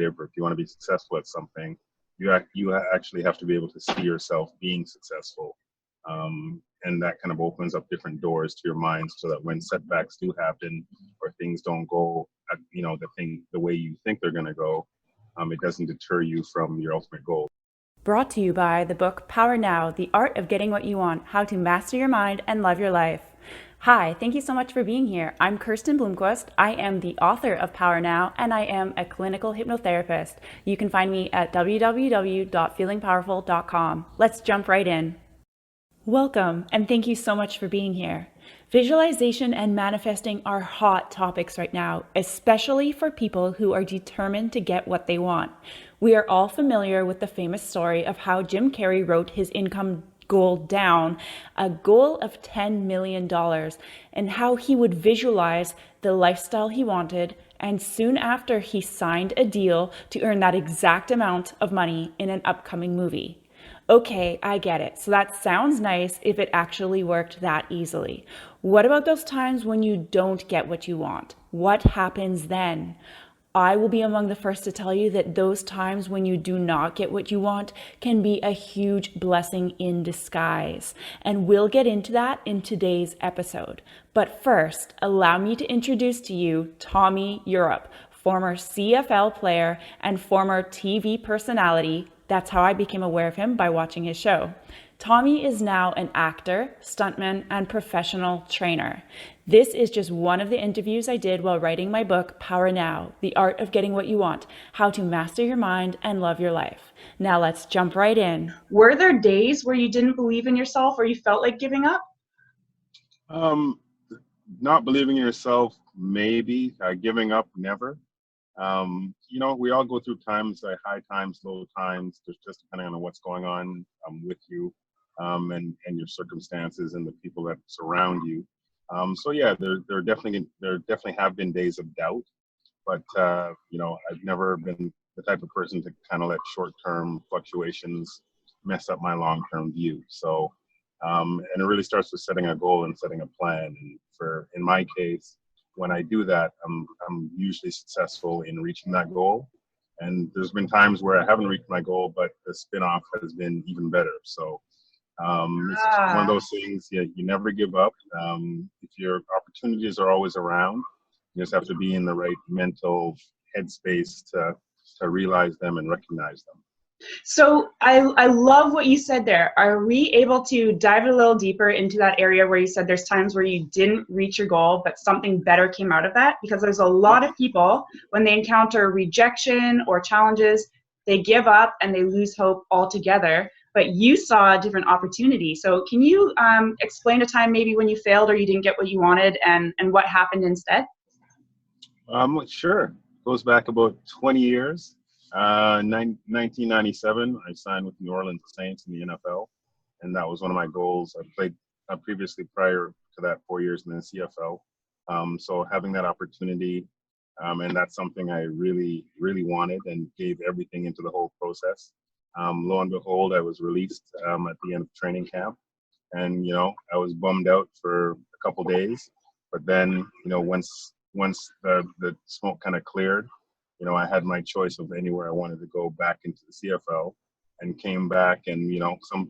or if you want to be successful at something, you actually have to be able to see yourself being successful. And that kind of opens up different doors to your mind so that when setbacks do happen or things don't go, the way you think they're going to go, it doesn't deter you from your ultimate goal. Brought to you by the book Power Now, The Art of Getting What You Want, How to Master Your Mind and Love Your Life. Hi, thank you so much for being here. I'm Kirsten Bloomquist. I am the author of Power Now, and I am a clinical hypnotherapist. You can find me at www.feelingpowerful.com. Let's jump right in. Welcome, and thank you so much for being here. Visualization and manifesting are hot topics right now, especially for people who are determined to get what they want. We are all familiar with the famous story of how Jim Carrey wrote his income goal down, a goal of $10 million, and how he would visualize the lifestyle he wanted, and soon after he signed a deal to earn that exact amount of money in an upcoming movie. Okay, I get it. So that sounds nice if it actually worked that easily. What about those times when you don't get what you want? What happens then? I will be among the first to tell you that those times when you do not get what you want can be a huge blessing in disguise. And we'll get into that in today's episode. But first, allow me to introduce to you Tommy Europe, former CFL player and former TV personality. That's how I became aware of him, by watching his show. Tommy is now an actor, stuntman, and professional trainer. This is just one of the interviews I did while writing my book, Power Now, The Art of Getting What You Want, How to Master Your Mind and Love Your Life. Now let's jump right in. Were there days where you didn't believe in yourself or you felt like giving up? Not believing in yourself, maybe. Giving up, never. We all go through times, like high times, low times, just depending on what's going on with you and your circumstances and the people that surround you. So yeah, there definitely have been days of doubt, but I've never been the type of person to kind of let short-term fluctuations mess up my long-term view. So and it really starts with setting a goal and setting a plan. And in my case, when I do that, I'm usually successful in reaching that goal. And there's been times where I haven't reached my goal, but the spin-off has been even better. So it's just one of those things. You never give up. If your opportunities are always around, you just have to be in the right mental headspace to realize them and recognize them. So I love what you said there. Are we able to dive a little deeper into that area where you said there's times where you didn't reach your goal, but something better came out of that? Because there's a lot of people, when they encounter rejection or challenges, they give up and they lose hope altogether. But you saw a different opportunity. So can you explain a time maybe when you failed or you didn't get what you wanted and what happened instead? Sure. It goes back about 20 years. 1997, I signed with New Orleans Saints in the NFL, and that was one of my goals. I played previously prior to that 4 years in the CFL. So having that opportunity, and that's something I really, really wanted and gave everything into the whole process. Lo and behold, I was released at the end of training camp, and I was bummed out for a couple days. But then, once the smoke kind of cleared, I had my choice of anywhere I wanted to go back into the CFL, and came back. And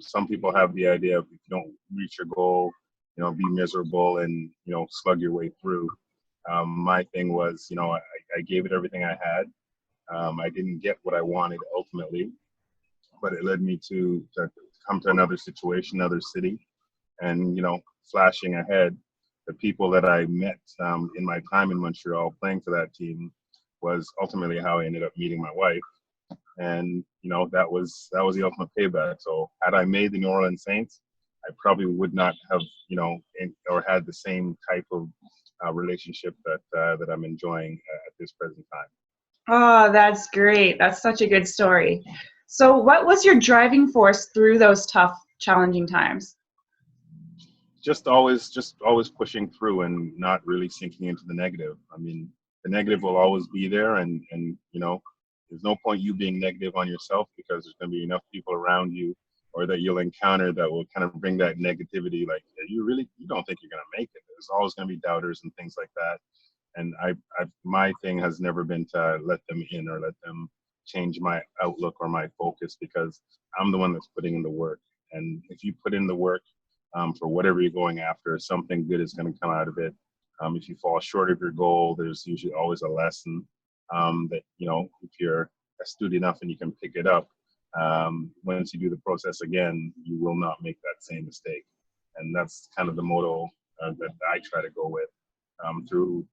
some people have the idea of, if you don't reach your goal, be miserable and slug your way through. My thing was, I gave it everything I had. I didn't get what I wanted ultimately, but it led me to come to another situation, another city, and flashing ahead, the people that I met in my time in Montreal playing for that team was ultimately how I ended up meeting my wife. And that was the ultimate payback. So had I made the New Orleans Saints, I probably would not have or had the same type of relationship that I'm enjoying at this present time. Oh, that's great. That's such a good story. So what was your driving force through those tough, challenging times? Just always pushing through and not really sinking into the negative. I mean, the negative will always be there, and there's no point you being negative on yourself, because there's going to be enough people around you or that you'll encounter that will kind of bring that negativity, like, you don't think you're going to make it. There's always going to be doubters and things like that. And my thing has never been to let them in or let them change my outlook or my focus, because I'm the one that's putting in the work. And if you put in the work for whatever you're going after, something good is going to come out of it. If you fall short of your goal, there's usually always a lesson that, if you're astute enough and you can pick it up, once you do the process again, you will not make that same mistake. And that's kind of the motto that I try to go with through,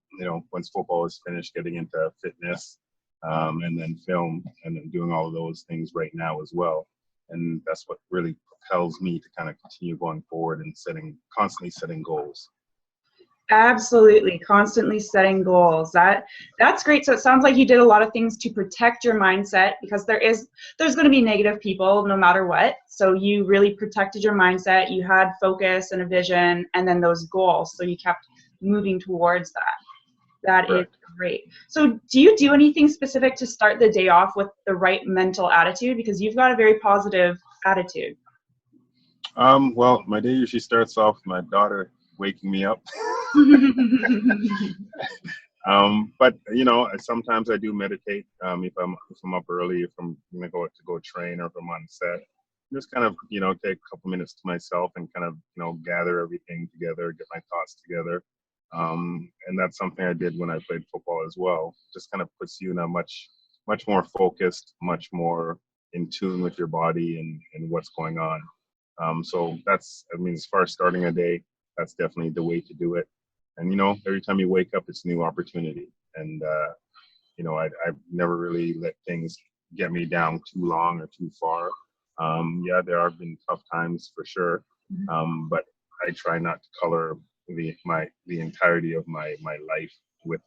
once football is finished, getting into fitness and then film and then doing all of those things right now as well. And that's what really propels me to kind of continue going forward and constantly setting goals. Absolutely, constantly setting goals. That's great. So it sounds like you did a lot of things to protect your mindset, because there's going to be negative people no matter what. So you really protected your mindset. You had focus and a vision, and then those goals. So you kept moving towards that. That is great. So do you do anything specific to start the day off with the right mental attitude? Because you've got a very positive attitude. Well, my day usually starts off with my daughter waking me up. But sometimes I do meditate. If I'm up early, if I'm gonna go train, or if I'm on set, just kind of take a couple minutes to myself and kind of gather everything together, get my thoughts together. And that's something I did when I played football as well. Just kind of puts you in a much more focused, much more in tune with your body and what's going on. So that's, as far as starting a day, that's definitely the way to do it. And, every time you wake up, it's a new opportunity. And, I've never really let things get me down too long or too far. Yeah, there have been tough times for sure. But I try not to color the entirety of my life with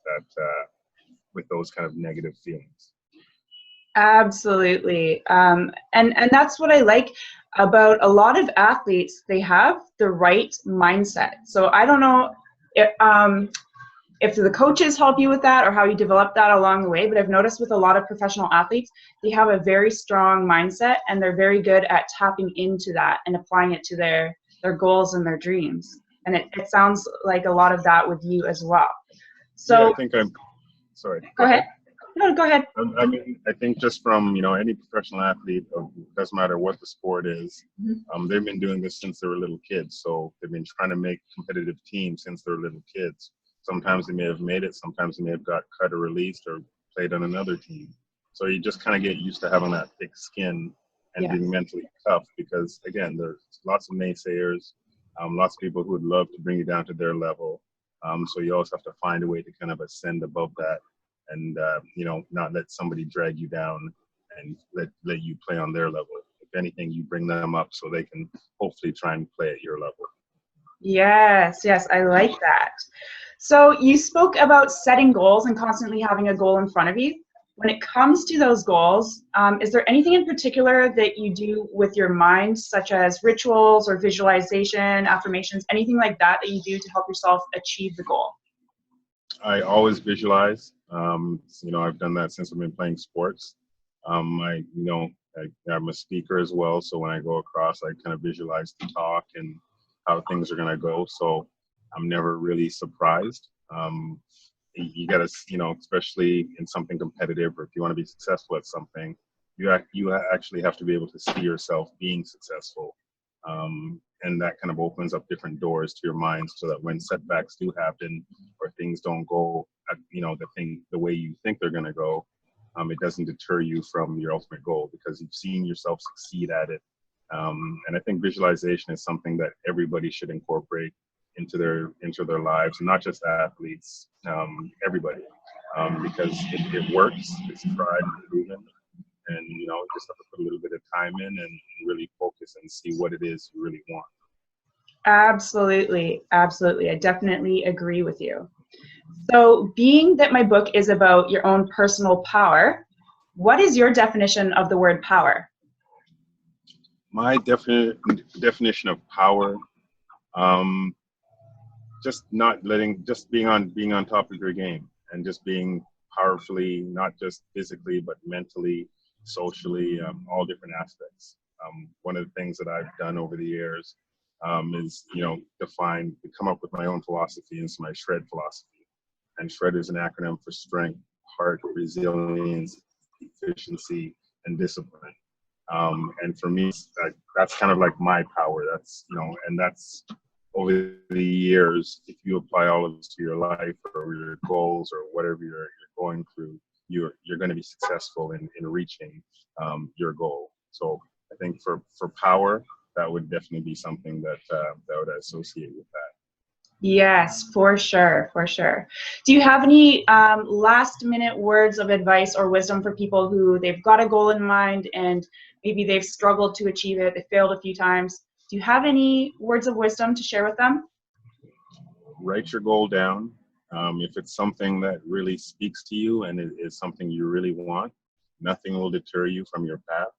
with those kind of negative feelings. Absolutely. And that's what I like about a lot of athletes. They have the right mindset. So I don't know if the coaches help you with that or how you develop that along the way, but I've noticed with a lot of professional athletes, they have a very strong mindset, and they're very good at tapping into that and applying it to their goals and their dreams. And it sounds like a lot of that with you as well. So yeah, I think sorry. Go ahead. No, go ahead. I think just from any professional athlete, doesn't matter what the sport is, they've been doing this since they were little kids. So they've been trying to make competitive teams since they were little kids. Sometimes they may have made it, sometimes they may have got cut or released or played on another team. So you just kind of get used to having that thick skin and being mentally tough, because again, there's lots of naysayers, lots of people who would love to bring you down to their level. So you always have to find a way to kind of ascend above that, and not let somebody drag you down and let you play on their level. If anything, you bring them up so they can hopefully try and play at your level. Yes, I like that. So you spoke about setting goals and constantly having a goal in front of you. When it comes to those goals, is there anything in particular that you do with your mind, such as rituals or visualization, affirmations, anything like that you do to help yourself achieve the goal? I always visualize. I've done that since I've been playing sports. I'm a speaker as well, so when I go across, I kind of visualize the talk and how things are going to go. So I'm never really surprised. You got to, especially in something competitive, or if you want to be successful at something, you actually have to be able to see yourself being successful. And that kind of opens up different doors to your mind, so that when setbacks do happen or things don't go, the way you think they're going to go, it doesn't deter you from your ultimate goal, because you've seen yourself succeed at it. And I think visualization is something that everybody should incorporate into their lives, and not just athletes, everybody, because it works. It's tried and proven, and you just have to put a little bit of time in and really focus and see what it is you really want. Absolutely. I definitely agree with you. So, being that my book is about your own personal power, what is your definition of the word power? My definition of power, just being on top of your game, and just being powerfully, not just physically, but mentally, socially, all different aspects. One of the things that I've done over the years is, come up with my own philosophy, and it's my shred philosophy. And SHRED is an acronym for strength, heart, resilience, efficiency, and discipline. And for me, that's kind of like my power. That's, and that's over the years, if you apply all of this to your life or your goals or whatever you're going through, you're going to be successful in reaching your goal. So I think for power, that would definitely be something that would associate with that. Yes, for sure, for sure. Do you have any last minute words of advice or wisdom for people who they've got a goal in mind and maybe they've struggled to achieve it, they failed a few times? Do you have any words of wisdom to share with them? Write your goal down. If it's something that really speaks to you and it is something you really want, nothing will deter you from your path.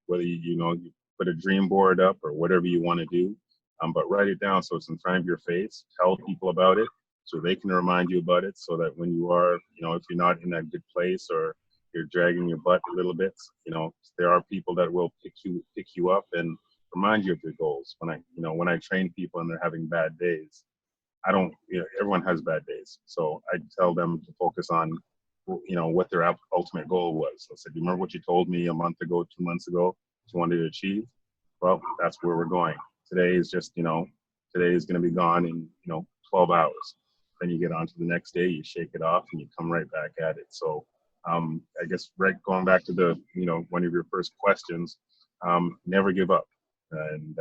Whether you put a dream board up or whatever you want to do, but write it down so it's in front of your face. Tell people about it so they can remind you about it, so that when you are, if you're not in that good place or you're dragging your butt a little bit, there are people that will pick you up and remind you of your goals. When I train people and they're having bad days, everyone has bad days. So I tell them to focus on, what their ultimate goal was. So I said, do you remember what you told me a month ago, 2 months ago, you wanted to achieve? Well, that's where we're going. Today is just, today is going to be gone in, 12 hours. Then you get on to the next day, you shake it off and you come right back at it. So I guess, going back to the, one of your first questions, never give up. And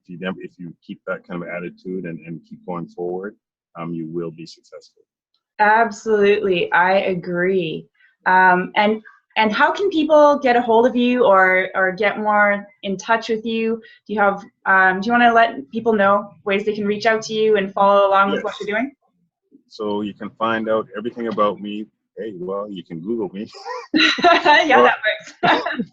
if you keep that kind of attitude and keep going forward, you will be successful. Absolutely, I agree. And how can people get a hold of you or get more in touch with you? Do you want to let people know ways they can reach out to you and follow along with what you're doing? So you can find out everything about me. Hey, well, you can Google me. Yeah, that works.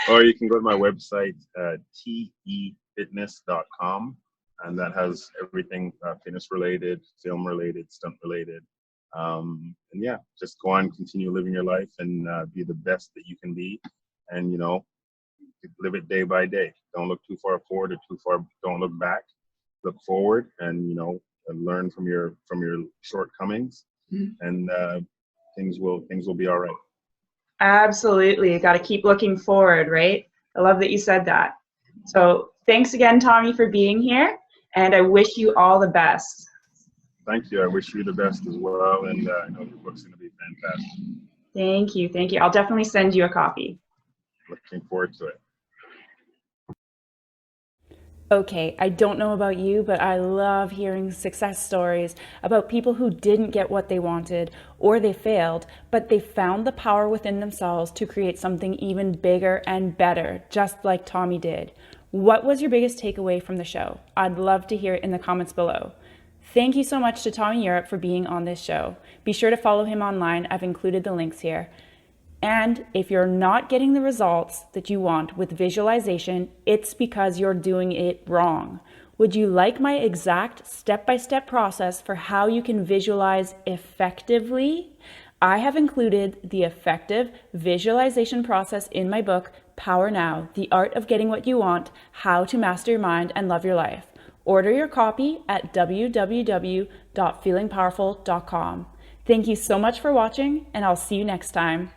Or you can go to my website, tefitness.com, and that has everything fitness related, film related, stunt related. And yeah, just go on, continue living your life and be the best that you can be, and live it day by day. Don't look too far forward or don't look back. Look forward and and learn from your shortcomings, and things will be all right. Absolutely, you got to keep looking forward, right? I love that you said that. So thanks again, Tommy, for being here, and I wish you all the best. Thank you. I wish you the best as well, and I know your book's going to be fantastic. Thank you. Thank you. I'll definitely send you a copy. Looking forward to it. Okay, I don't know about you, but I love hearing success stories about people who didn't get what they wanted or they failed, but they found the power within themselves to create something even bigger and better, just like Tommy did. What was your biggest takeaway from the show? I'd love to hear it in the comments below. Thank you so much to Tommy Europe for being on this show. Be sure to follow him online. I've included the links here. And if you're not getting the results that you want with visualization, it's because you're doing it wrong. Would you like my exact step-by-step process for how you can visualize effectively? I have included the effective visualization process in my book, Power Now, The Art of Getting What You Want, How to Master Your Mind and Love Your Life. Order your copy at www.feelingpowerful.com. Thank you so much for watching, and I'll see you next time.